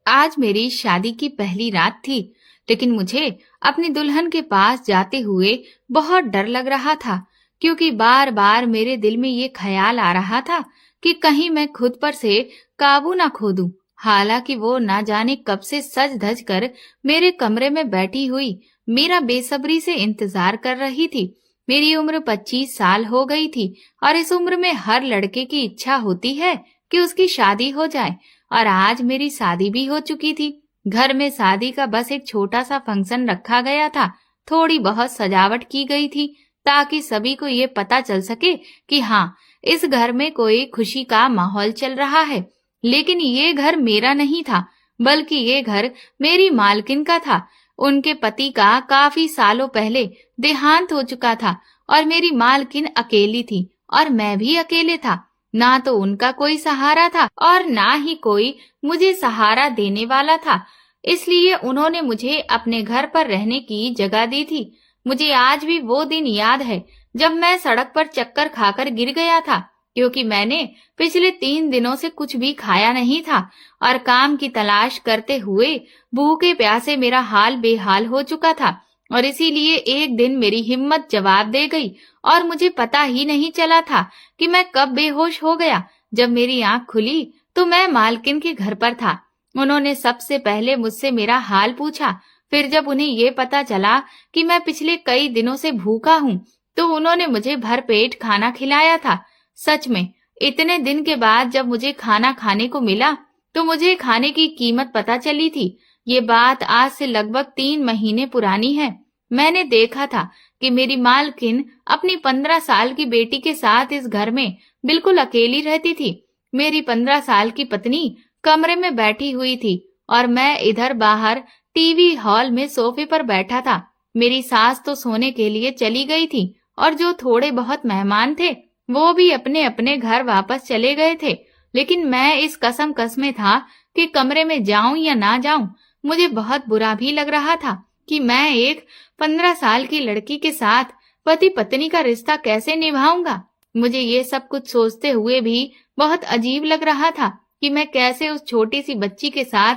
आज मेरी शादी की पहली रात थी, लेकिन मुझे अपनी दुल्हन के पास जाते हुए बहुत डर लग रहा था, क्योंकि बार बार मेरे दिल में ये ख्याल आ रहा था कि कहीं मैं खुद पर से काबू ना खो दूं। हालांकि वो ना जाने कब से सज धज कर मेरे कमरे में बैठी हुई मेरा बेसब्री से इंतजार कर रही थी। मेरी उम्र 25 साल हो गई थी और इस उम्र में हर लड़के की इच्छा होती है कि उसकी शादी हो जाए, और आज मेरी शादी भी हो चुकी थी। घर में शादी का बस एक छोटा सा फंक्शन रखा गया था। थोड़ी बहुत सजावट की गई थी ताकि सभी को ये पता चल सके कि हाँ, इस घर में कोई खुशी का माहौल चल रहा है। लेकिन ये घर मेरा नहीं था, बल्कि ये घर मेरी मालकिन का था। उनके पति का काफी सालों पहले देहांत हो चुका था और मेरी मालकिन अकेली थी और मैं भी अकेले था। ना तो उनका कोई सहारा था और ना ही कोई मुझे सहारा देने वाला था। इसलिए उन्होंने मुझे अपने घर पर रहने की जगह दी थी। मुझे आज भी वो दिन याद है जब मैं सड़क पर चक्कर खाकर गिर गया था, क्योंकि मैंने पिछले 3 दिनों से कुछ भी खाया नहीं था और काम की तलाश करते हुए भूखे प्यासे मेरा हाल बेहाल हो चुका था। और इसीलिए एक दिन मेरी हिम्मत जवाब दे गई और मुझे पता ही नहीं चला था कि मैं कब बेहोश हो गया। जब मेरी आंख खुली तो मैं मालकिन के घर पर था। उन्होंने सबसे पहले मुझसे मेरा हाल पूछा। फिर जब उन्हें ये पता चला कि मैं पिछले कई दिनों से भूखा हूँ, तो उन्होंने मुझे भरपेट खाना खिलाया था। सच में, इतने दिन के बाद जब मुझे खाना खाने को मिला तो मुझे खाने की कीमत पता चली थी। ये बात आज से लगभग 3 महीने पुरानी है। मैंने देखा था कि मेरी मालकिन अपनी 15 साल की बेटी के साथ इस घर में बिल्कुल अकेली रहती थी। मेरी 15 साल की पत्नी कमरे में बैठी हुई थी और मैं इधर बाहर टीवी हॉल में सोफे पर बैठा था। मेरी सास तो सोने के लिए चली गई थी और जो थोड़े बहुत मेहमान थे वो भी अपने अपने घर वापस चले गए थे। लेकिन मैं इस कसम में था कि कमरे में जाऊं या ना जाऊं। मुझे बहुत बुरा भी लग रहा था कि मैं एक 15 साल की लड़की के साथ पति पत्नी का रिश्ता कैसे निभाऊंगा। मुझे ये सब कुछ सोचते हुए भी बहुत अजीब लग रहा था कि मैं कैसे उस छोटी सी बच्ची के साथ,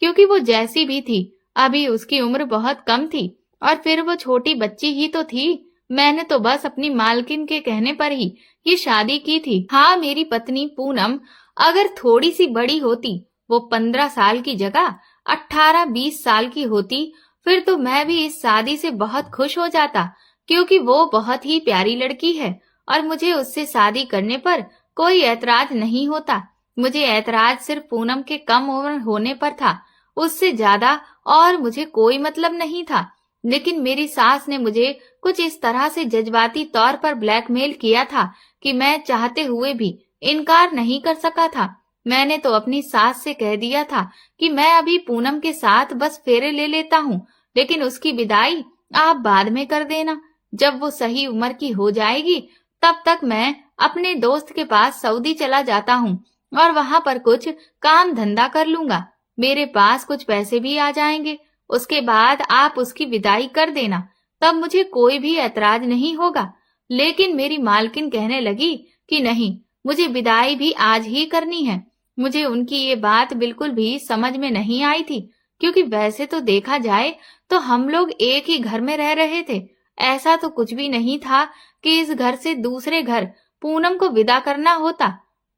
क्योंकि वो जैसी भी थी अभी उसकी उम्र बहुत कम थी और फिर वो छोटी बच्ची ही तो थी। मैंने तो बस अपनी मालकिन के कहने पर ही ये शादी की थी। हाँ, मेरी पत्नी पूनम अगर थोड़ी सी बड़ी होती, वो 15 साल की जगह 18-20 साल की होती, फिर तो मैं भी इस शादी से बहुत खुश हो जाता, क्योंकि वो बहुत ही प्यारी लड़की है और मुझे उससे शादी करने पर कोई ऐतराज नहीं होता। मुझे ऐतराज सिर्फ पूनम के कम उम्र होने पर था, उससे ज्यादा और मुझे कोई मतलब नहीं था। लेकिन मेरी सास ने मुझे कुछ इस तरह से जज्बाती तौर पर ब्लैकमेल किया था कि मैं चाहते हुए भी इनकार नहीं कर सका था। मैंने तो अपनी सास से कह दिया था कि मैं अभी पूनम के साथ बस फेरे ले लेता हूँ, लेकिन उसकी विदाई आप बाद में कर देना। जब वो सही उम्र की हो जाएगी तब तक मैं अपने दोस्त के पास सऊदी चला जाता हूँ और वहां पर कुछ काम धंधा कर लूंगा। मेरे पास कुछ पैसे भी आ जाएंगे। उसके बाद आप उसकी विदाई कर देना, तब मुझे कोई भी ऐतराज नहीं होगा। लेकिन मेरी मालकिन कहने लगी कि नहीं, मुझे विदाई भी आज ही करनी है। मुझे उनकी ये बात बिल्कुल भी समझ में नहीं आई थी, क्योंकि वैसे तो देखा जाए तो हम लोग एक ही घर में रह रहे थे। ऐसा तो कुछ भी नहीं था कि इस घर से दूसरे घर पूनम को विदा करना होता।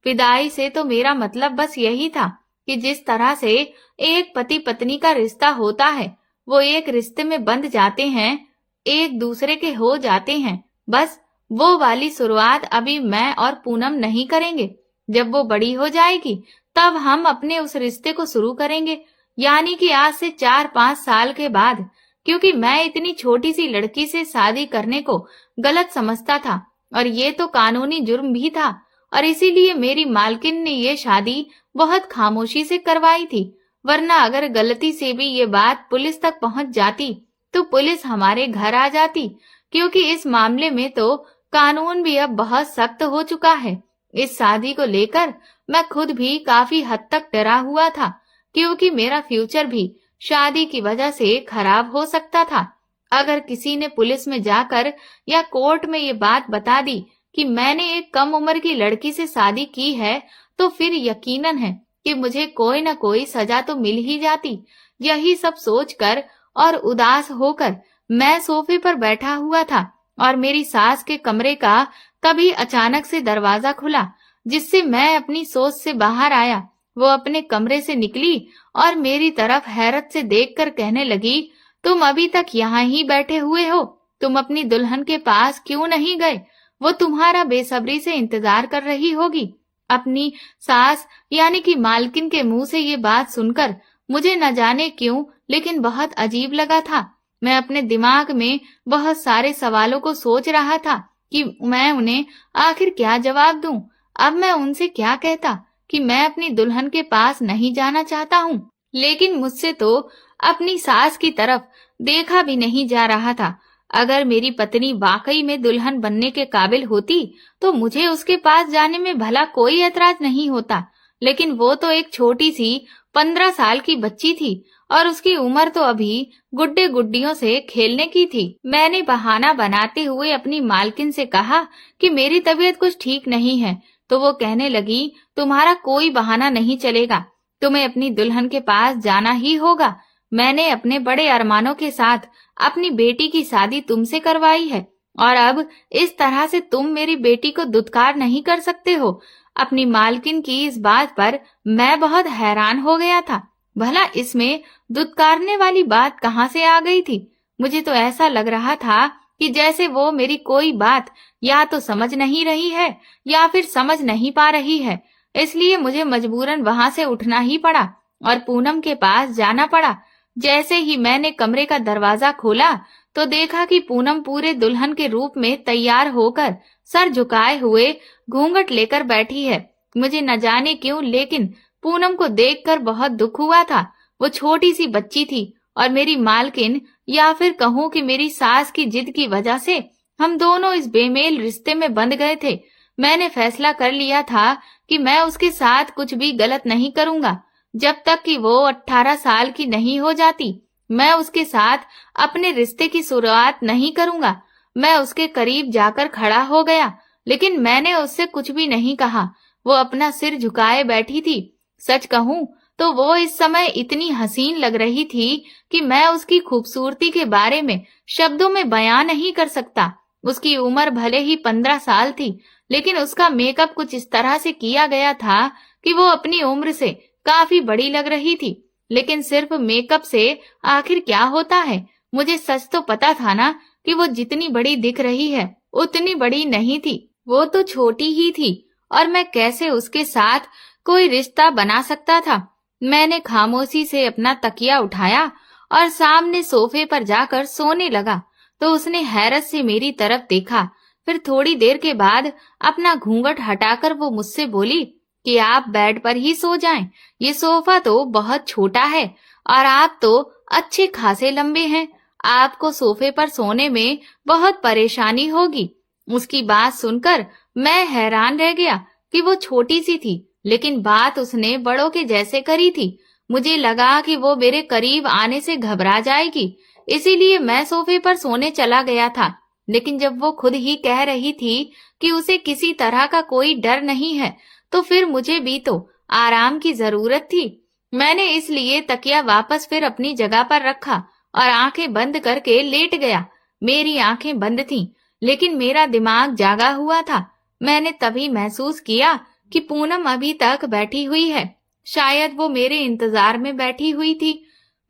विदाई से तो मेरा मतलब बस यही था कि जिस तरह से एक पति पत्नी का रिश्ता होता है, वो एक रिश्ते में बंध जाते हैं, एक दूसरे के हो जाते हैं, बस वो वाली शुरुआत अभी मैं और पूनम नहीं करेंगे। जब वो बड़ी हो जाएगी तब हम अपने उस रिश्ते को शुरू करेंगे, यानी कि आज से 4-5 साल के बाद। क्योंकि मैं इतनी छोटी सी लड़की से शादी करने को गलत समझता था और ये तो कानूनी जुर्म भी था, और इसीलिए मेरी मालकिन ने ये शादी बहुत खामोशी से करवाई थी। वरना अगर गलती से भी ये बात पुलिस तक पहुंच जाती तो पुलिस हमारे घर आ जाती, क्योंकि इस मामले में तो कानून भी अब बहुत सख्त हो चुका है। इस शादी को लेकर मैं खुद भी काफी हद तक डरा हुआ था, क्योंकि मेरा फ्यूचर भी शादी की वजह से खराब हो सकता था। अगर किसी ने पुलिस में जाकर या कोर्ट में ये बात बता दी कि मैंने एक कम उम्र की लड़की से शादी की है, तो फिर यकीनन है कि मुझे कोई न कोई सजा तो मिल ही जाती। यही सब सोचकर और उदास होकर मैं सोफे पर बैठा हुआ था और मेरी सास के कमरे का कभी अचानक से दरवाजा खुला, जिससे मैं अपनी सोच से बाहर आया। वो अपने कमरे से निकली और मेरी तरफ हैरत से देखकर कहने लगी, तुम अभी तक यहाँ ही बैठे हुए हो? तुम अपनी दुल्हन के पास क्यों नहीं गए? वो तुम्हारा बेसब्री से इंतजार कर रही होगी। अपनी सास यानी कि मालकिन के मुंह से ये बात सुनकर मुझे न जाने क्यों लेकिन बहुत अजीब लगा था। मैं अपने दिमाग में बहुत सारे सवालों को सोच रहा था कि मैं उन्हें आखिर क्या जवाब दूं। अब मैं उनसे क्या कहता कि मैं अपनी दुल्हन के पास नहीं जाना चाहता हूँ, लेकिन मुझसे तो अपनी सास की तरफ देखा भी नहीं जा रहा था। अगर मेरी पत्नी वाकई में दुल्हन बनने के काबिल होती तो मुझे उसके पास जाने में भला कोई ऐतराज नहीं होता, लेकिन वो तो एक छोटी सी 15 साल की बच्ची थी और उसकी उम्र तो अभी गुड्डे गुड्डियों से खेलने की थी। मैंने बहाना बनाते हुए अपनी मालकिन से कहा कि मेरी तबीयत कुछ ठीक नहीं है, तो वो कहने लगी, तुम्हारा कोई बहाना नहीं चलेगा, तुम्हें अपनी दुल्हन के पास जाना ही होगा। मैंने अपने बड़े अरमानों के साथ अपनी बेटी की शादी तुमसे करवाई है और अब इस तरह से तुम मेरी बेटी को दुत्कार नहीं कर सकते हो। अपनी मालकिन की इस बात पर मैं बहुत हैरान हो गया था। भला इसमें दुत्कारने वाली बात कहाँ से आ गई थी? मुझे तो ऐसा लग रहा था कि जैसे वो मेरी कोई बात या तो समझ नहीं रही है या फिर समझ नहीं पा रही है। इसलिए मुझे मजबूरन वहां से उठना ही पड़ा और पूनम के पास जाना पड़ा। जैसे ही मैंने कमरे का दरवाजा खोला तो देखा कि पूनम पूरे दुल्हन के रूप में तैयार होकर सर झुकाए हुए घूंघट लेकर बैठी है। मुझे न जाने क्यों लेकिन पूनम को देखकर बहुत दुख हुआ था। वो छोटी सी बच्ची थी और मेरी मालकिन या फिर कहूँ कि मेरी सास की जिद की वजह से हम दोनों इस बेमेल रिश्ते में बंध गए थे। मैंने फैसला कर लिया था कि मैं उसके साथ कुछ भी गलत नहीं करूंगा। जब तक कि वो 18 साल की नहीं हो जाती, मैं उसके साथ अपने रिश्ते की शुरुआत नहीं करूंगा। मैं उसके करीब जाकर खड़ा हो गया, लेकिन मैंने उससे कुछ भी नहीं कहा। वो अपना सिर झुकाए बैठी थी। सच कहूं तो वो इस समय इतनी हसीन लग रही थी कि मैं उसकी खूबसूरती के बारे में शब्दों में बयान नहीं कर सकता। उसकी उम्र भले ही 15 साल थी, लेकिन उसका मेकअप कुछ इस तरह से किया गया था कि वो अपनी उम्र से काफी बड़ी लग रही थी। लेकिन सिर्फ मेकअप से आखिर क्या होता है? मुझे सच तो पता था ना कि वो जितनी बड़ी दिख रही है उतनी बड़ी नहीं थी। वो तो छोटी ही थी और मैं कैसे उसके साथ कोई रिश्ता बना सकता था। मैंने खामोशी से अपना तकिया उठाया और सामने सोफे पर जाकर सोने लगा तो उसने हैरत से मेरी तरफ देखा। फिर थोड़ी देर के बाद अपना घूंघट हटाकर वो मुझसे बोली कि आप बेड पर ही सो जाएं। ये सोफा तो बहुत छोटा है और आप तो अच्छे खासे लंबे हैं। आपको सोफे पर सोने में बहुत परेशानी होगी। उसकी बात सुनकर मैं हैरान रह गया कि वो छोटी सी थी, लेकिन बात उसने बड़ों के जैसे करी थी। मुझे लगा कि वो मेरे करीब आने से घबरा जाएगी, इसीलिए मैं सोफे पर सोने चला गया था। लेकिन जब वो खुद ही कह रही थी कि उसे किसी तरह का कोई डर नहीं है, तो फिर मुझे भी तो आराम की जरूरत थी। मैंने इसलिए तकिया वापस फिर अपनी जगह पर रखा और आंखें बंद करके लेट गया। मेरी आंखें बंद थीं, लेकिन मेरा दिमाग जागा हुआ था। मैंने तभी महसूस किया कि पूनम अभी तक बैठी हुई है। शायद वो मेरे इंतजार में बैठी हुई थी।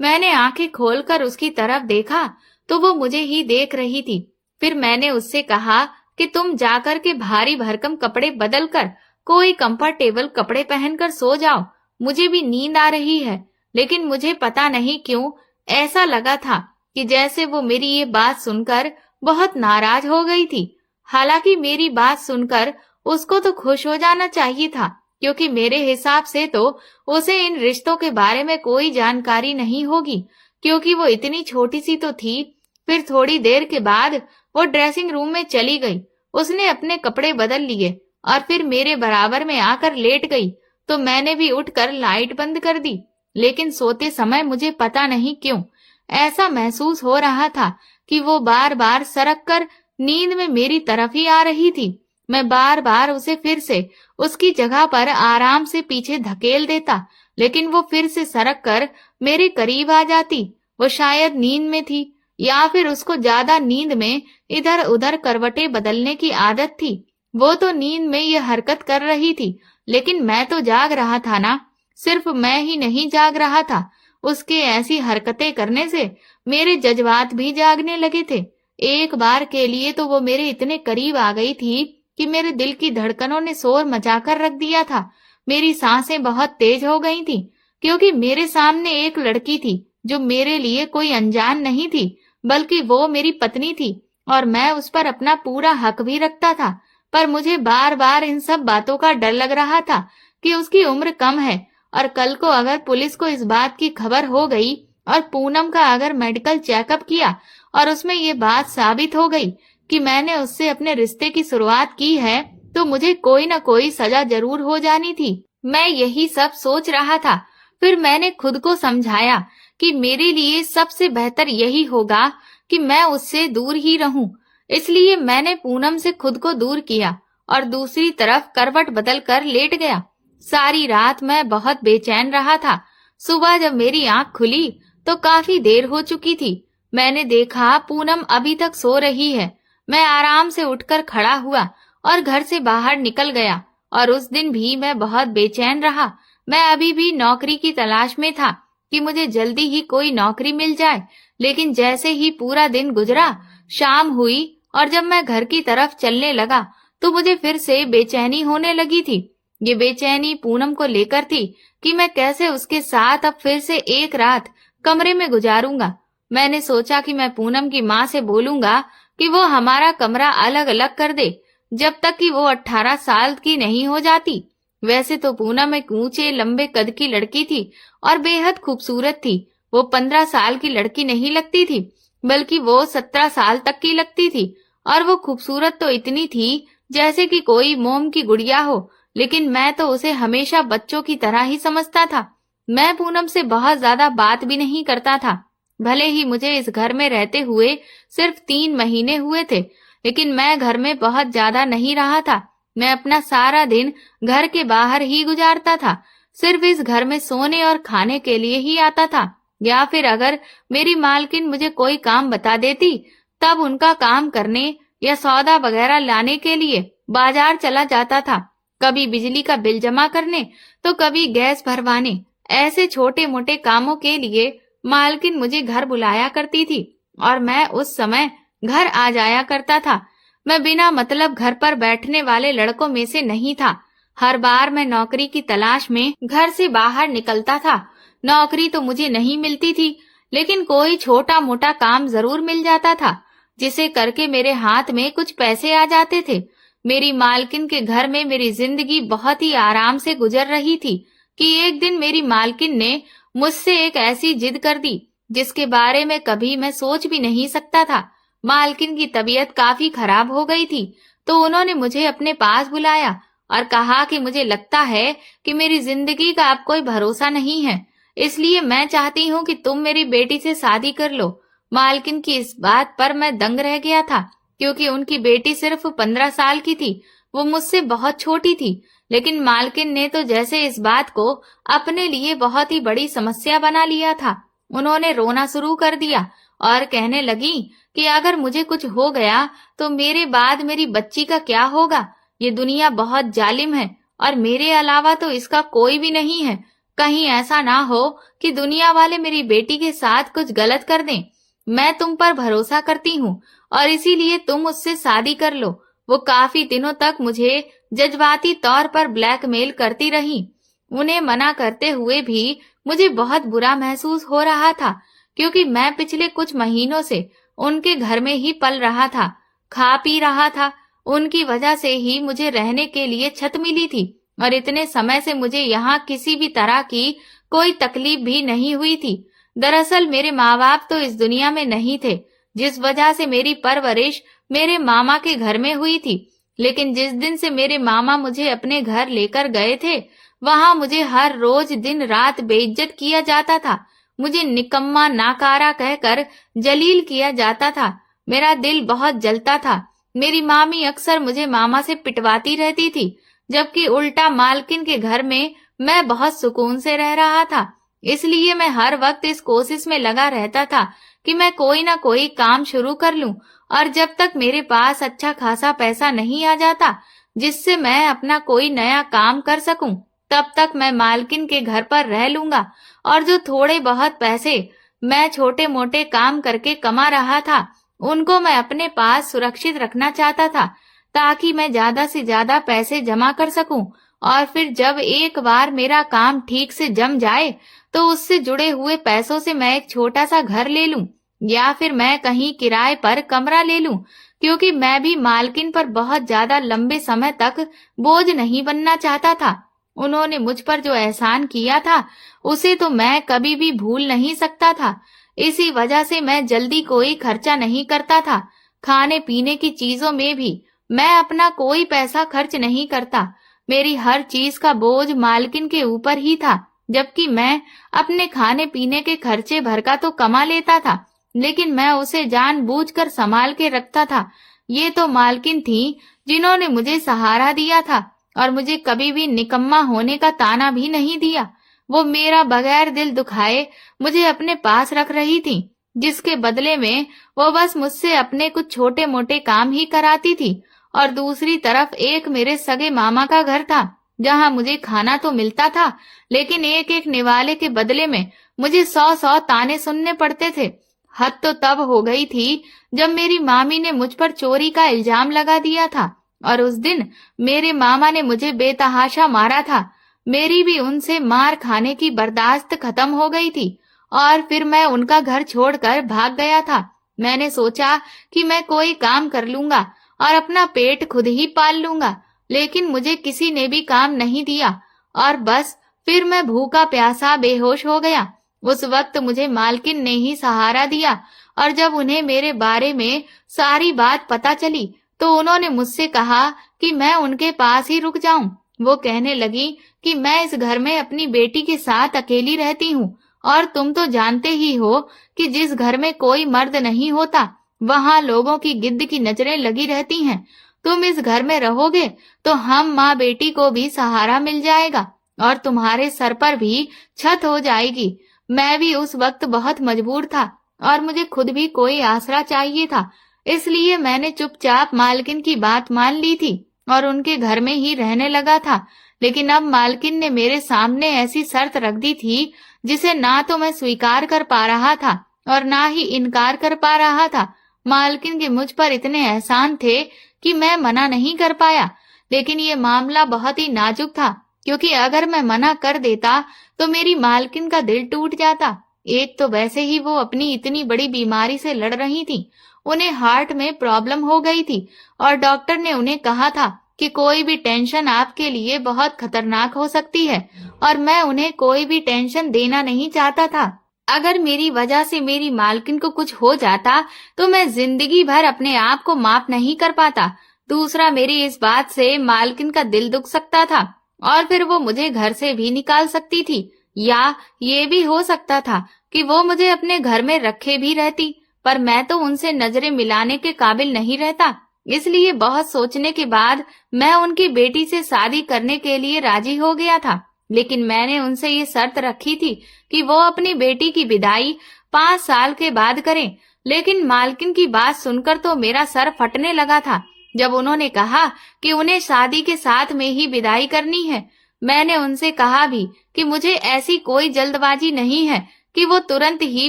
मैंने आंखें खोलकर उसकी तरफ देखा तो वो मुझे ही देख रही थी। फिर मैंने उससे कहा कि तुम जाकर के भारी भरकम कपड़े बदल कर कोई कंफर्टेबल कपड़े पहनकर सो जाओ। मुझे भी नींद आ रही है। लेकिन मुझे पता नहीं क्यों ऐसा लगा था कि जैसे वो मेरी ये बात सुनकर बहुत नाराज हो गई थी। हालांकि मेरी बात सुनकर उसको तो खुश हो जाना चाहिए था, क्योंकि मेरे हिसाब से तो उसे इन रिश्तों के बारे में कोई जानकारी नहीं होगी, क्योंकि वो इतनी छोटी सी तो थी। फिर थोड़ी देर के बाद वो ड्रेसिंग रूम में चली गई। उसने अपने कपड़े बदल लिए और फिर मेरे बराबर में आकर लेट गई, तो मैंने भी उठकर लाइट बंद कर दी। लेकिन सोते समय मुझे पता नहीं क्यों ऐसा महसूस हो रहा था कि वो बार बार सरक कर नींद में मेरी तरफ ही आ रही थी। मैं बार बार उसे फिर से उसकी जगह पर आराम से पीछे धकेल देता, लेकिन वो फिर से सरक कर मेरे करीब आ जाती। वो शायद नींद में थी या फिर उसको ज्यादा नींद में इधर उधर करवटें बदलने की आदत थी। वो तो नींद में ये हरकत कर रही थी, लेकिन मैं तो जाग रहा था ना। सिर्फ मैं ही नहीं जाग रहा था, उसके ऐसी हरकतें करने से मेरे जज्बात भी जागने लगे थे। एक बार के लिए तो वो मेरे इतने करीब आ गई थी कि मेरे दिल की धड़कनों ने शोर मचाकर रख दिया था। मेरी सांसें बहुत तेज हो गई थी, क्योंकि मेरे सामने एक लड़की थी जो मेरे लिए कोई अनजान नहीं थी, बल्कि वो मेरी पत्नी थी और मैं उस पर अपना पूरा हक भी रखता था। पर मुझे बार बार इन सब बातों का डर लग रहा था कि उसकी उम्र कम है और कल को अगर पुलिस को इस बात की खबर हो गई और पूनम का अगर मेडिकल चेकअप किया और उसमें ये बात साबित हो गई कि मैंने उससे अपने रिश्ते की शुरुआत की है, तो मुझे कोई न कोई सजा जरूर हो जानी थी। मैं यही सब सोच रहा था। फिर मैंने खुद को समझाया कि मेरे लिए सबसे बेहतर यही होगा कि मैं उससे दूर ही रहूं। इसलिए मैंने पूनम से खुद को दूर किया और दूसरी तरफ करवट बदल कर लेट गया। सारी रात मैं बहुत बेचैन रहा था। सुबह जब मेरी आंख खुली तो काफी देर हो चुकी थी। मैंने देखा पूनम अभी तक सो रही है। मैं आराम से उठकर खड़ा हुआ और घर से बाहर निकल गया। और उस दिन भी मैं बहुत बेचैन रहा। मैं अभी भी नौकरी की तलाश में था कि मुझे जल्दी ही कोई नौकरी मिल जाए। लेकिन जैसे ही पूरा दिन गुजरा, शाम हुई और जब मैं घर की तरफ चलने लगा तो मुझे फिर से बेचैनी होने लगी थी। ये बेचैनी पूनम को लेकर थी कि मैं कैसे उसके साथ अब फिर से एक रात कमरे में गुजारूंगा। मैंने सोचा कि मैं पूनम की माँ से बोलूंगा कि वो हमारा कमरा अलग अलग कर दे जब तक कि वो 18 साल की नहीं हो जाती। वैसे तो पूनम एक ऊंचे लंबे कद की लड़की थी और बेहद खूबसूरत थी। वो 15 साल की लड़की नहीं लगती थी, बल्कि वो 17 साल तक की लगती थी। और वो खूबसूरत तो इतनी थी जैसे कि कोई मोम की गुड़िया हो, लेकिन मैं तो उसे हमेशा बच्चों की तरह ही समझता था। मैं पूनम से बहुत ज्यादा बात भी नहीं करता था। भले ही मुझे इस घर में रहते हुए सिर्फ 3 महीने हुए थे, लेकिन मैं घर में बहुत ज्यादा नहीं रहा था। मैं अपना सारा दिन घर के बाहर ही गुजारता था। सिर्फ इस घर में सोने और खाने के लिए ही आता था, या फिर अगर मेरी मालकिन मुझे कोई काम बता देती तब उनका काम करने या सौदा वगैरह लाने के लिए बाजार चला जाता था। कभी बिजली का बिल जमा करने तो कभी गैस भरवाने। ऐसे छोटे मोटे कामों के लिए मालकिन मुझे घर बुलाया करती थी और मैं उस समय घर आ जाया करता था। मैं बिना मतलब घर पर बैठने वाले लड़कों में से नहीं था। हर बार मैं नौकरी की तलाश में घर से बाहर निकलता था। नौकरी तो मुझे नहीं मिलती थी, लेकिन कोई छोटा मोटा काम जरूर मिल जाता था, जिसे करके मेरे हाथ में कुछ पैसे आ जाते थे। मेरी मालकिन के घर में मेरी जिंदगी बहुत ही आराम से गुजर रही थी कि एक दिन मेरी मालकिन ने मुझसे एक ऐसी जिद कर दी जिसके बारे में कभी मैं सोच भी नहीं सकता था। मालकिन की तबीयत काफी खराब हो गई थी, तो उन्होंने मुझे अपने पास बुलाया और कहा कि मुझे लगता है कि मेरी जिंदगी का अब कोई भरोसा नहीं है, इसलिए मैं चाहती हूँ कि तुम मेरी बेटी से शादी कर लो। मालकिन की इस बात पर मैं दंग रह गया था, क्योंकि उनकी बेटी सिर्फ 15 साल की थी। वो मुझसे बहुत छोटी थी, लेकिन मालकिन ने तो जैसे इस बात को अपने लिए बहुत ही बड़ी समस्या बना लिया था। उन्होंने रोना शुरू कर दिया और कहने लगी कि अगर मुझे कुछ हो गया तो मेरे बाद मेरी बच्ची का क्या होगा। ये दुनिया बहुत जालिम है और मेरे अलावा तो इसका कोई भी नहीं है। कहीं ऐसा ना हो कि दुनिया वाले मेरी बेटी के साथ कुछ गलत कर दें। मैं तुम पर भरोसा करती हूँ और इसीलिए तुम उससे शादी कर लो। वो काफी दिनों तक मुझे जज्बाती तौर पर ब्लैकमेल करती रही। उन्हें मना करते हुए भी मुझे बहुत बुरा महसूस हो रहा था, क्योंकि मैं पिछले कुछ महीनों से उनके घर में ही पल रहा था, खा पी रहा था। उनकी वजह से ही मुझे रहने के लिए छत मिली थी और इतने समय से मुझे यहाँ किसी भी तरह की कोई तकलीफ भी नहीं हुई थी। दरअसल मेरे माँ बाप तो इस दुनिया में नहीं थे, जिस वजह से मेरी परवरिश मेरे मामा के घर में हुई थी। लेकिन जिस दिन से मेरे मामा मुझे अपने घर लेकर गए थे, वहाँ मुझे हर रोज दिन रात बेइज्जत किया जाता था। मुझे निकम्मा नाकारा कहकर जलील किया जाता था। मेरा दिल बहुत जलता था। मेरी मामी अक्सर मुझे मामा से पिटवाती रहती थी, जबकि उल्टा मालकिन के घर में मैं बहुत सुकून से रह रहा था। इसलिए मैं हर वक्त इस कोशिश में लगा रहता था कि मैं कोई ना कोई काम शुरू कर लूं, और जब तक मेरे पास अच्छा खासा पैसा नहीं आ जाता जिससे मैं अपना कोई नया काम कर सकूं, तब तक मैं मालकिन के घर पर रह लूंगा। और जो थोड़े बहुत पैसे मैं छोटे मोटे काम करके कमा रहा था, उनको मैं अपने पास सुरक्षित रखना चाहता था, ताकि मैं ज्यादा से ज्यादा पैसे जमा कर सकूं, और फिर जब एक बार मेरा काम ठीक से जम जाए तो उससे जुड़े हुए पैसों से मैं एक छोटा सा घर ले लूं, या फिर मैं कहीं किराए पर कमरा ले लूं, क्योंकि मैं भी मालकिन पर बहुत ज्यादा लंबे समय तक बोझ नहीं बनना चाहता था। उन्होंने मुझ पर जो एहसान किया था उसे तो मैं कभी भी भूल नहीं सकता था। इसी वजह से मैं जल्दी कोई खर्चा नहीं करता था। खाने पीने की चीजों में भी मैं अपना कोई पैसा खर्च नहीं करता। मेरी हर चीज का बोझ मालकिन के ऊपर ही था, जबकि मैं अपने खाने पीने के खर्चे भर का तो कमा लेता था, लेकिन मैं उसे जानबूझकर संभाल के रखता था। ये तो मालकिन थी जिन्होंने मुझे सहारा दिया था और मुझे कभी भी निकम्मा होने का ताना भी नहीं दिया। वो मेरा बगैर दिल दुखाए मुझे अपने पास रख रही थी, जिसके बदले में वो बस मुझसे अपने कुछ छोटे मोटे काम ही कराती थी। और दूसरी तरफ एक मेरे सगे मामा का घर था, जहाँ मुझे खाना तो मिलता था, लेकिन एक एक निवाले के बदले में मुझे 100-100 ताने सुनने पड़ते थे। हद तो तब हो गई थी जब मेरी मामी ने मुझ पर चोरी का इल्जाम लगा दिया था, और उस दिन मेरे मामा ने मुझे बेतहाशा मारा था। मेरी भी उनसे मार खाने की बर्दाश्त खत्म हो गई थी, और फिर मैं उनका घर छोड़कर भाग गया था। मैंने सोचा कि मैं कोई काम कर लूंगा और अपना पेट खुद ही पाल लूंगा, लेकिन मुझे किसी ने भी काम नहीं दिया, और बस फिर मैं भूखा प्यासा बेहोश हो गया। उस वक्त मुझे मालकिन ने ही सहारा दिया, और जब उन्हें मेरे बारे में सारी बात पता चली तो उन्होंने मुझसे कहा कि मैं उनके पास ही रुक जाऊं। वो कहने लगी कि मैं इस घर में अपनी बेटी के साथ अकेली रहती हूँ, और तुम तो जानते ही हो कि जिस घर में कोई मर्द नहीं होता वहाँ लोगों की गिद्ध की नजरें लगी रहती हैं। तुम इस घर में रहोगे तो हम माँ बेटी को भी सहारा मिल जाएगा, और तुम्हारे सर पर भी छत हो जाएगी। मैं भी उस वक्त बहुत मजबूर था, और मुझे खुद भी कोई आसरा चाहिए था। इसलिए मैंने चुपचाप मालकिन की बात मान ली थी और उनके घर में ही रहने लगा था। लेकिन अब मालकिन ने मेरे सामने ऐसी शर्त रख दी थी जिसे ना तो मैं स्वीकार कर पा रहा था और ना ही इनकार कर पा रहा था। मालकिन के मुझ पर इतने एहसान थे कि मैं मना नहीं कर पाया, लेकिन ये मामला बहुत ही नाजुक था, क्योंकि अगर मैं मना कर देता तो मेरी मालकिन का दिल टूट जाता। एक तो वैसे ही वो अपनी इतनी बड़ी बीमारी से लड़ रही थी, उन्हें हार्ट में प्रॉब्लम हो गई थी, और डॉक्टर ने उन्हें कहा था कि कोई भी टेंशन आपके लिए बहुत खतरनाक हो सकती है, और मैं उन्हें कोई भी टेंशन देना नहीं चाहता था। अगर मेरी वजह से मेरी मालकिन को कुछ हो जाता तो मैं जिंदगी भर अपने आप को माफ नहीं कर पाता। दूसरा, मेरी इस बात से मालकिन का दिल दुख सकता था, और फिर वो मुझे घर से भी निकाल सकती थी, या ये भी हो सकता था कि वो मुझे अपने घर में रखे भी रहती, पर मैं तो उनसे नजरें मिलाने के काबिल नहीं रहता। इसलिए बहुत सोचने के बाद मैं उनकी बेटी से शादी करने के लिए राजी हो गया था। लेकिन मैंने उनसे ये शर्त रखी थी कि वो अपनी बेटी की विदाई 5 साल के बाद करें। लेकिन मालकिन की बात सुनकर तो मेरा सर फटने लगा था जब उन्होंने कहा कि उन्हें शादी के साथ में ही विदाई करनी है। मैंने उनसे कहा भी कि मुझे ऐसी कोई जल्दबाजी नहीं है कि वो तुरंत ही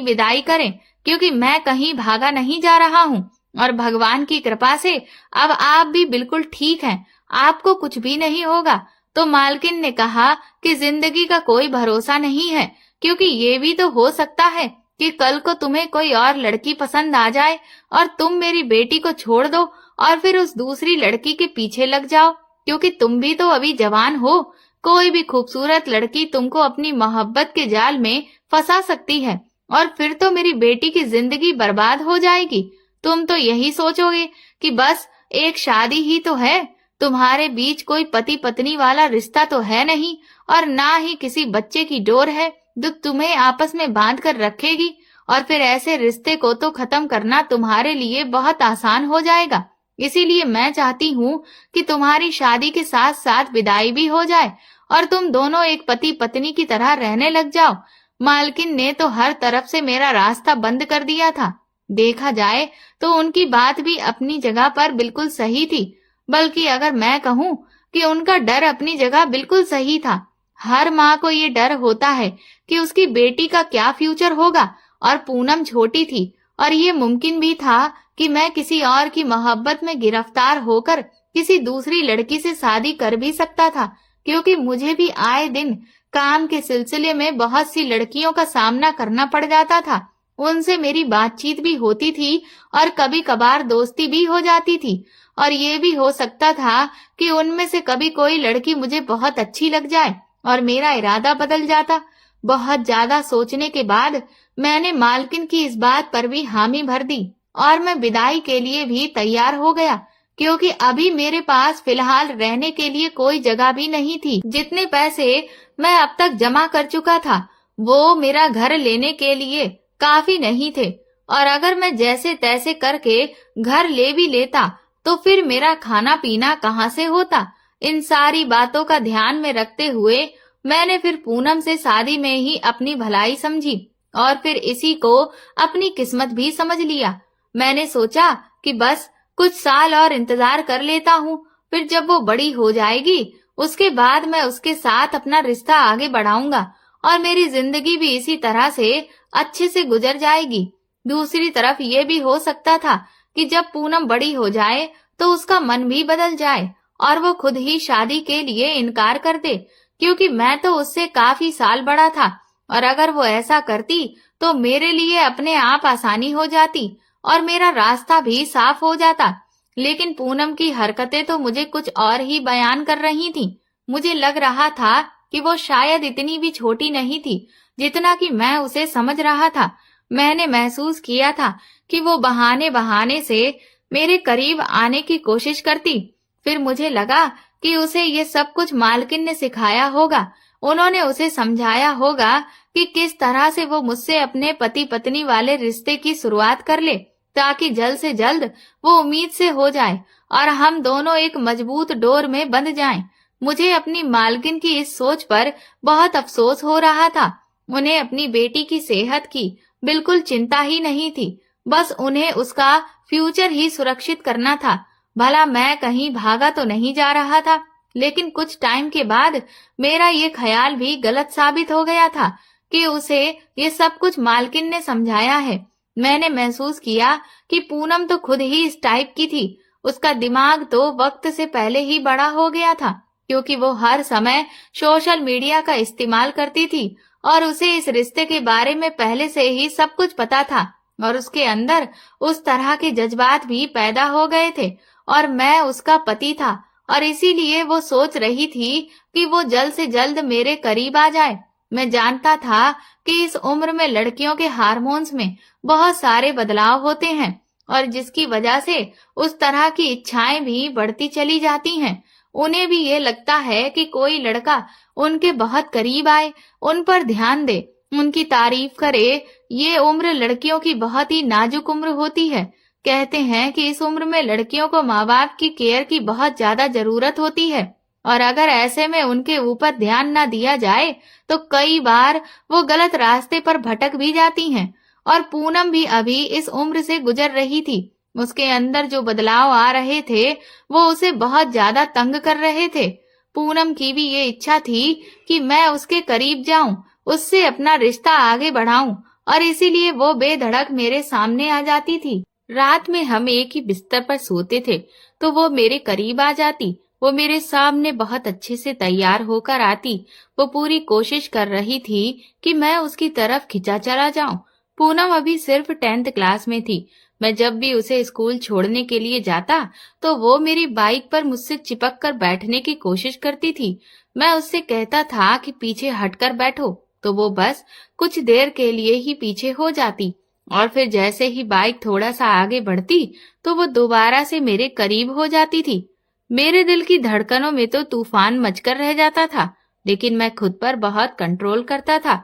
विदाई करें, क्योंकि मैं कहीं भागा नहीं जा रहा हूँ, और भगवान की कृपा से अब आप भी बिल्कुल ठीक हैं, आपको कुछ भी नहीं होगा। तो मालकिन ने कहा कि जिंदगी का कोई भरोसा नहीं है, क्योंकि ये भी तो हो सकता है कि कल को तुम्हें कोई और लड़की पसंद आ जाए और तुम मेरी बेटी को छोड़ दो और फिर उस दूसरी लड़की के पीछे लग जाओ, क्योंकि तुम भी तो अभी जवान हो। कोई भी खूबसूरत लड़की तुमको अपनी मोहब्बत के जाल में फंसा सकती है, और फिर तो मेरी बेटी की जिंदगी बर्बाद हो जाएगी। तुम तो यही सोचोगे कि बस एक शादी ही तो है, तुम्हारे बीच कोई पति पत्नी वाला रिश्ता तो है नहीं, और ना ही किसी बच्चे की डोर है जो तुम्हें आपस में बांध कर रखेगी, और फिर ऐसे रिश्ते को तो खत्म करना तुम्हारे लिए बहुत आसान हो जाएगा। इसीलिए मैं चाहती हूँ कि तुम्हारी शादी के साथ साथ विदाई भी हो जाए और तुम दोनों एक पति पत्नी की तरह रहने लग जाओ। मालकिन ने तो हर तरफ से मेरा रास्ता बंद कर दिया था। देखा जाए तो उनकी बात भी अपनी जगह पर बिल्कुल सही थी, बल्कि अगर मैं कहूँ कि उनका डर अपनी जगह बिल्कुल सही था। हर माँ को ये डर होता है कि उसकी बेटी का क्या फ्यूचर होगा, और पूनम छोटी थी और ये मुमकिन भी था कि मैं किसी और की मोहब्बत में गिरफ्तार होकर किसी दूसरी लड़की से शादी कर भी सकता था, क्योंकि मुझे भी आए दिन काम के सिलसिले में बहुत सी लड़कियों का सामना करना पड़ जाता था। उनसे मेरी बातचीत भी होती थी और कभी कभार दोस्ती भी हो जाती थी, और ये भी हो सकता था कि उनमें से कभी कोई लड़की मुझे बहुत अच्छी लग जाए और मेरा इरादा बदल जाता। बहुत ज्यादा सोचने के बाद मैंने मालकिन की इस बात पर भी हामी भर दी और मैं विदाई के लिए भी तैयार हो गया, क्योंकि अभी मेरे पास फिलहाल रहने के लिए कोई जगह भी नहीं थी। जितने पैसे मैं अब तक जमा कर चुका था वो मेरा घर लेने के लिए काफी नहीं थे, और अगर मैं जैसे तैसे करके घर ले भी लेता तो फिर मेरा खाना पीना कहाँ से होता। इन सारी बातों का ध्यान में रखते हुए मैंने फिर पूनम से शादी में ही अपनी भलाई समझी और फिर इसी को अपनी किस्मत भी समझ लिया। मैंने सोचा कि बस कुछ साल और इंतजार कर लेता हूँ, फिर जब वो बड़ी हो जाएगी उसके बाद मैं उसके साथ अपना रिश्ता आगे बढ़ाऊंगा और मेरी जिंदगी भी इसी तरह से अच्छे से गुजर जाएगी। दूसरी तरफ ये भी हो सकता था कि जब पूनम बड़ी हो जाए तो उसका मन भी बदल जाए और वो खुद ही शादी के लिए इनकार कर दे, क्योंकि मैं तो उससे काफी साल बड़ा था, और अगर वो ऐसा करती तो मेरे लिए अपने आप आसानी हो जाती और मेरा रास्ता भी साफ हो जाता। लेकिन पूनम की हरकतें तो मुझे कुछ और ही बयान कर रही थीं। मुझे लग रहा था कि वो शायद इतनी भी छोटी नहीं थी जितना कि मैं उसे समझ रहा था। मैंने महसूस किया था कि वो बहाने बहाने से मेरे करीब आने की कोशिश करती। फिर मुझे लगा कि उसे ये सब कुछ मालकिन ने सिखाया होगा। उन्होंने उसे समझाया होगा कि किस तरह से वो मुझसे अपने पति पत्नी वाले रिश्ते की शुरुआत कर ले, ताकि जल्द से जल्द वो उम्मीद से हो जाए और हम दोनों एक मजबूत डोर में बंध जाएं। मुझे अपनी मालकिन की इस सोच पर बहुत अफसोस हो रहा था। उन्हें अपनी बेटी की सेहत की बिल्कुल चिंता ही नहीं थी, बस उन्हें उसका फ्यूचर ही सुरक्षित करना था। भला मैं कहीं भागा तो नहीं जा रहा था। लेकिन कुछ टाइम के बाद मेरा ये ख्याल भी गलत साबित हो गया था कि उसे ये सब कुछ मालकिन ने समझाया है। मैंने महसूस किया कि पूनम तो खुद ही इस टाइप की थी। उसका दिमाग तो वक्त से पहले ही बड़ा हो गया था, क्योंकि वो हर समय सोशल मीडिया का इस्तेमाल करती थी और उसे इस रिश्ते के बारे में पहले से ही सब कुछ पता था, और उसके अंदर उस तरह के जज्बात भी पैदा हो गए थे। और मैं उसका पति था और इसीलिए वो सोच रही थी कि वो जल्द से जल्द मेरे करीब आ जाए। मैं जानता था कि इस उम्र में लड़कियों के हार्मोन्स में बहुत सारे बदलाव होते हैं और जिसकी वजह से उस तरह की इच्छाएं भी बढ़ती चली जाती हैं। उन्हें भी ये लगता है कि कोई लड़का उनके बहुत करीब आए, उन पर ध्यान दे, उनकी तारीफ करे। ये उम्र लड़कियों की बहुत ही नाजुक उम्र होती है। कहते हैं कि इस उम्र में लड़कियों को माँ बाप की केयर की बहुत ज्यादा जरूरत होती है, और अगर ऐसे में उनके ऊपर ध्यान न दिया जाए तो कई बार वो गलत रास्ते पर भटक भी जाती हैं। और पूनम भी अभी इस उम्र से गुजर रही थी। उसके अंदर जो बदलाव आ रहे थे वो उसे बहुत ज्यादा तंग कर रहे थे। पूनम की भी ये इच्छा थी कि मैं उसके करीब जाऊं, उससे अपना रिश्ता आगे बढ़ाऊं, और इसीलिए वो बेधड़क मेरे सामने आ जाती थी। रात में हम एक ही बिस्तर पर सोते थे तो वो मेरे करीब आ जाती। वो मेरे सामने बहुत अच्छे से तैयार होकर आती। वो पूरी कोशिश कर रही थी कि मैं उसकी तरफ खिंचा चला जाऊं। पूनम अभी सिर्फ 10th क्लास में थी। मैं जब भी उसे स्कूल छोड़ने के लिए जाता तो वो मेरी बाइक पर मुझसे चिपक कर बैठने की कोशिश करती थी। मैं उससे कहता था कि पीछे हटकर बैठो तो वो बस कुछ देर के लिए ही पीछे हो जाती, और फिर जैसे ही बाइक थोड़ा सा आगे बढ़ती तो वो दोबारा से मेरे करीब हो जाती थी। मेरे दिल की धड़कनों में तो तूफान मचकर रह जाता था, लेकिन मैं खुद पर बहुत कंट्रोल करता था।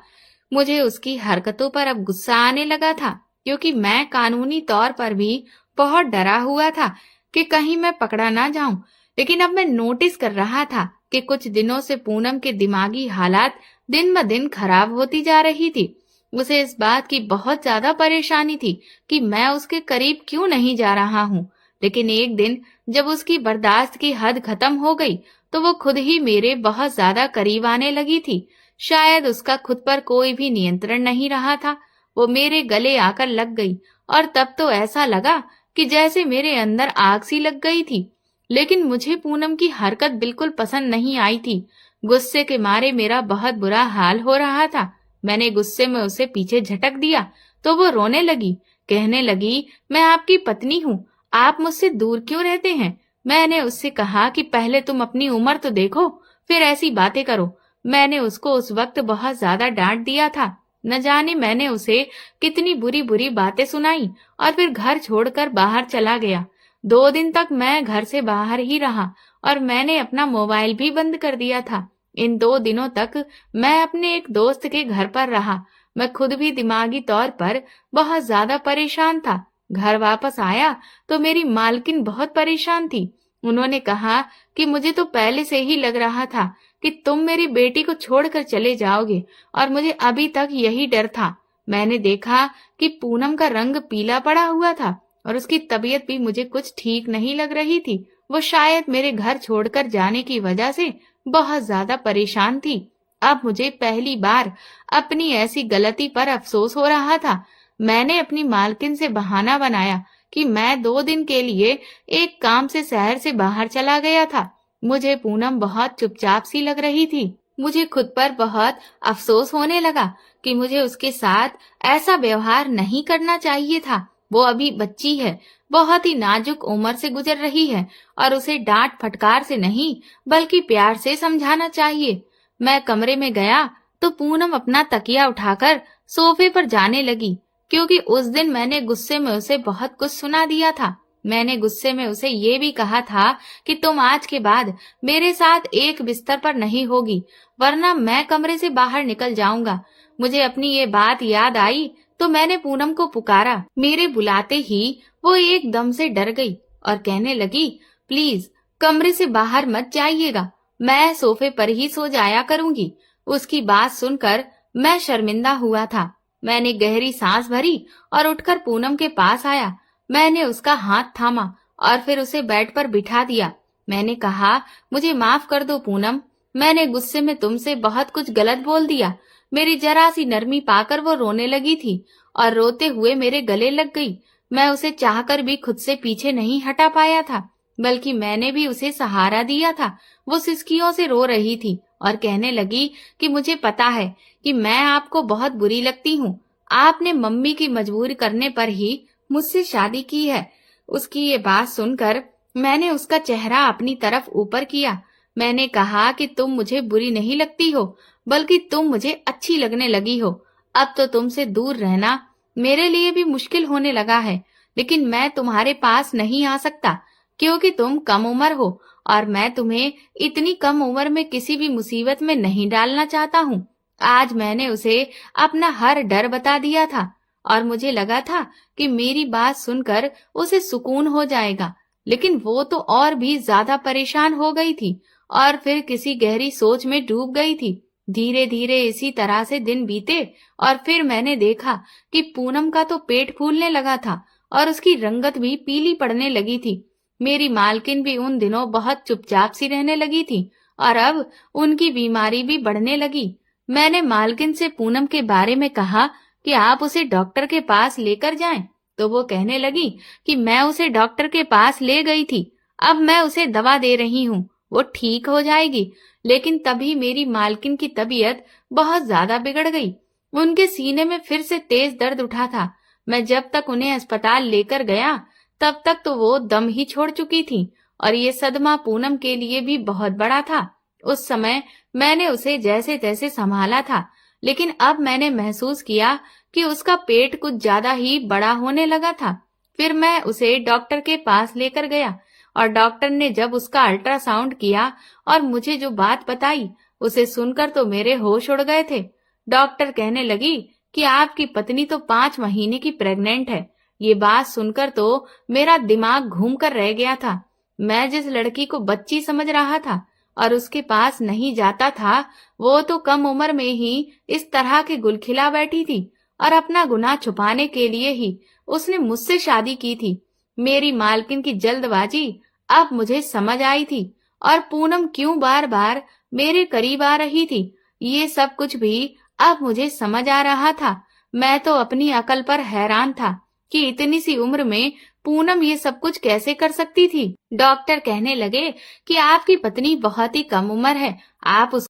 मुझे उसकी हरकतों पर अब गुस्सा आने लगा था, क्योंकि मैं कानूनी तौर पर भी बहुत डरा हुआ था। कि कहीं मैं पकड़ा ना जाऊं। लेकिन अब मैं नोटिस कर रहा था कि कुछ दिनों से पूनम के दिमागी हालात दिन ब दिन खराब होती जा रही थी। उसे इस बात की बहुत ज्यादा परेशानी थी कि मैं उसके करीब क्यों नहीं जा रहा हूँ। लेकिन एक दिन जब उसकी बर्दाश्त की हद खत्म हो गई तो वो खुद ही मेरे बहुत ज्यादा करीब आने लगी थी। शायद उसका खुद पर कोई भी नियंत्रण नहीं रहा था। वो मेरे गले आकर लग गई और तब तो ऐसा लगा कि जैसे मेरे अंदर आग सी लग गई थी। लेकिन मुझे पूनम की हरकत बिल्कुल पसंद नहीं आई थी। गुस्से के मारे मेरा बहुत बुरा हाल हो रहा था। मैंने गुस्से में उसे पीछे झटक दिया तो वो रोने लगी। कहने लगी, मैं आपकी पत्नी हूँ, आप मुझसे दूर क्यों रहते हैं? मैंने उससे कहा कि पहले तुम अपनी उम्र तो देखो, फिर ऐसी बातें करो। मैंने उसको उस वक्त बहुत ज्यादा डांट दिया था। न जाने मैंने उसे कितनी बुरी बुरी बातें सुनाई और फिर घर छोड़कर बाहर चला गया। 2 दिन तक मैं घर से बाहर ही रहा और मैंने अपना मोबाइल भी बंद कर दिया था। इन 2 दिनों तक मैं अपने एक दोस्त के घर पर रहा। मैं खुद भी दिमागी तौर पर बहुत ज्यादा परेशान था। घर वापस आया तो मेरी मालकिन बहुत परेशान थी। उन्होंने कहा कि मुझे तो पहले से ही लग रहा था कि तुम मेरी बेटी को छोड़कर चले जाओगे और मुझे अभी तक यही डर था। मैंने देखा कि पूनम का रंग पीला पड़ा हुआ था और उसकी तबीयत भी मुझे कुछ ठीक नहीं लग रही थी। वो शायद मेरे घर छोड़कर जाने की वजह से बहुत ज्यादा परेशान थी। अब मुझे पहली बार अपनी ऐसी गलती पर अफसोस हो रहा था। मैंने अपनी मालकिन से बहाना बनाया कि मैं 2 दिन के लिए एक काम से शहर से बाहर चला गया था। मुझे पूनम बहुत चुपचाप सी लग रही थी। मुझे खुद पर बहुत अफसोस होने लगा कि मुझे उसके साथ ऐसा व्यवहार नहीं करना चाहिए था। वो अभी बच्ची है, बहुत ही नाजुक उम्र से गुजर रही है और उसे डांट फटकार से नहीं बल्कि प्यार से समझाना चाहिए। मैं कमरे में गया तो पूनम अपना तकिया उठाकर सोफे पर जाने लगी, क्योंकि उस दिन मैंने गुस्से में उसे बहुत कुछ सुना दिया था। मैंने गुस्से में उसे ये भी कहा था कि तुम आज के बाद मेरे साथ एक बिस्तर पर नहीं होगी, वरना मैं कमरे से बाहर निकल जाऊंगा। मुझे अपनी ये बात याद आई तो मैंने पूनम को पुकारा। मेरे बुलाते ही वो एकदम से डर गई और कहने लगी, प्लीज कमरे से बाहर मत जाइएगा, मैं सोफे पर ही सो जाया करूंगी। उसकी बात सुनकर मैं शर्मिंदा हुआ था। मैंने गहरी सांस भरी और उठकर पूनम के पास आया। मैंने उसका हाथ थामा और फिर उसे बेड पर बिठा दिया। मैंने कहा, मुझे माफ कर दो पूनम, मैंने गुस्से में तुमसे बहुत कुछ गलत बोल दिया। मेरी जरा सी नरमी पाकर वो रोने लगी थी और रोते हुए मेरे गले लग गई। मैं उसे चाहकर भी खुद से पीछे नहीं हटा पाया था, बल्कि मैंने भी उसे सहारा दिया था। वो सिसकियों से रो रही थी और कहने लगी कि मुझे पता है कि मैं आपको बहुत बुरी लगती हूँ। आपने मम्मी की मजबूर करने पर ही मुझसे शादी की है। उसकी ये बात सुनकर मैंने उसका चेहरा अपनी तरफ ऊपर किया। मैंने कहा कि तुम मुझे बुरी नहीं लगती हो, बल्कि तुम मुझे अच्छी लगने लगी हो। अब तो तुमसे दूर रहना मेरे लिए भी मुश्किल होने लगा है, लेकिन मैं तुम्हारे पास नहीं आ सकता क्योंकि तुम कम उम्र हो और मैं तुम्हें इतनी कम उम्र में किसी भी मुसीबत में नहीं डालना चाहता हूँ। आज मैंने उसे अपना हर डर बता दिया था और मुझे लगा था कि मेरी बात सुनकर उसे सुकून हो जाएगा, लेकिन वो तो और भी ज्यादा परेशान हो गई थी और फिर किसी गहरी सोच में डूब गई थी। धीरे धीरे इसी तरह से दिन बीते और फिर मैंने देखा कि पूनम का तो पेट फूलने लगा था और उसकी रंगत भी पीली पड़ने लगी थी। मेरी मालकिन भी उन दिनों बहुत चुपचाप सी रहने लगी थी और अब उनकी बीमारी भी बढ़ने लगी। मैंने मालकिन से पूनम के बारे में कहा कि आप उसे डॉक्टर के पास लेकर जाएं, तो वो कहने लगी कि मैं उसे डॉक्टर के पास ले गई थी, अब मैं उसे दवा दे रही हूँ, वो ठीक हो जाएगी। लेकिन तभी मेरी मालकिन की तबीयत बहुत ज्यादा बिगड़ गई। उनके सीने में फिर से तेज दर्द उठा था। मैं जब तक उन्हें अस्पताल लेकर गया तब तक तो वो दम ही छोड़ चुकी थी और ये सदमा पूनम के लिए भी बहुत बड़ा था। उस समय मैंने उसे जैसे तैसे संभाला था, लेकिन अब मैंने महसूस किया कि उसका पेट कुछ ज्यादा ही बड़ा होने लगा था। फिर मैं उसे डॉक्टर के पास लेकर गया और डॉक्टर ने जब उसका अल्ट्रासाउंड किया और मुझे जो बात बताई उसे सुनकर तो मेरे होश उड़ गए थे। डॉक्टर कहने लगी कि आपकी पत्नी तो 5 महीने की प्रेग्नेंट है, ये बात सुनकर तो मेरा दिमाग घूम कर रह गया था। मैं जिस लड़की को बच्ची समझ रहा था और उसके पास नहीं जाता था, वो तो कम उम्र में ही इस तरह के गुल खिला बैठी थी और अपना गुनाह छुपाने के लिए ही उसने मुझसे शादी की थी। मेरी मालकिन की जल्दबाजी अब मुझे समझ आई थी और पूनम क्यों बार बार मेरे करीब आ रही थी, ये सब कुछ भी अब मुझे समझ आ रहा था। मैं तो अपनी अकल पर हैरान था कि इतनी सी उम्र में पूनम ये सब कुछ कैसे कर सकती थी। डॉक्टर कहने लगे कि आपकी पत्नी बहुत ही कम उम्र है, आप